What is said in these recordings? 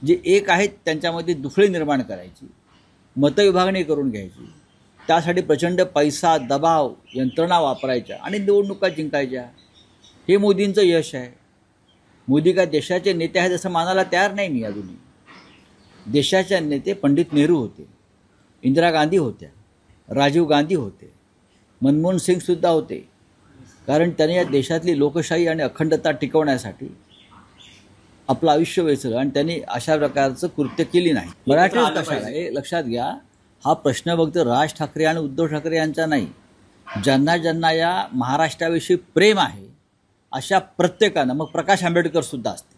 जे एक आहेत त्यांच्यामध्ये दुफळी निर्माण करायची, मतविभागणी करून घ्यायची, त्यासाठी प्रचंड पैसा, दबाव, यंत्रणा वापरायच्या आणि निवडणुका जिंकायच्या. हे मोदींचं यश आहे. मोदी काय देशाचे नेते आहेत असं मानायला तयार नाही मी अजूनही. देशाचे नेते पंडित नेहरू होते, इंदिरा गांधी होत्या, राजीव गांधी होते, मनमोहन सिंगसुद्धा होते. कारण त्याने या देशातली लोकशाही आणि अखंडता टिकवण्यासाठी आपलं आयुष्य वेचलं आणि त्यांनी अशा प्रकारचं कृत्य केली नाही. मराठीच कशाला हे लक्षात घ्या. हा प्रश्न फक्त राज ठाकरे आणि उद्धव ठाकरे यांचा नाही. ज्यांना ज्यांना या महाराष्ट्राविषयी प्रेम आहे अशा प्रत्येकानं, मग प्रकाश आंबेडकर सुद्धा असते,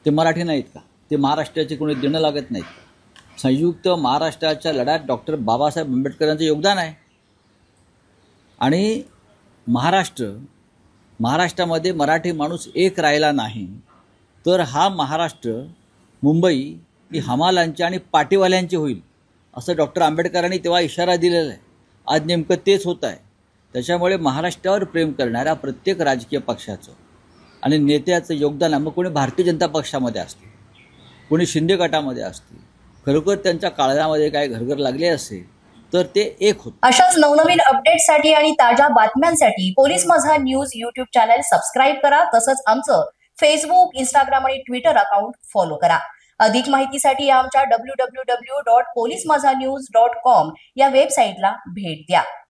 ते मराठी नाहीत का? ते महाराष्ट्राचे कोणी देणं लागत नाहीत. संयुक्त महाराष्ट्राच्या लढ्यात डॉक्टर बाबासाहेब आंबेडकरांचं योगदान आहे. आणि महाराष्ट्रामध्ये मराठी माणूस एक राहिला नाही तर हा महाराष्ट्र मुंबई ही हमालांची आणि पाटीवाल्यांची होईल असं डॉक्टर आंबेडकरांनी तेव्हा इशारा दिलेला आहे. आज नेमकं तेच होत आहे. त्याच्यामुळे महाराष्ट्रावर प्रेम करणाऱ्या प्रत्येक राजकीय पक्षाचं आणि नेत्याचं योगदान आहे. मग कोणी भारतीय जनता पक्षामध्ये असते, कोणी शिंदे गटामध्ये असते, खरोखर त्यांच्या काळजामध्ये काय घरघर लागले असेल तर ते एक होत. अशाच नवनवीन अपडेट्ससाठी आणि ताज्या बातम्यांसाठी पोलीस माझा न्यूज यूट्यूब चॅनल सबस्क्राईब करा. तसंच आमचं फेसबुक, इंस्टाग्राम आणि ट्विटर अकाउंट फॉलो करा. अधिक माहितीसाठी आमच्या www.polismazhanews.com या वेबसाईटला भेट द्या.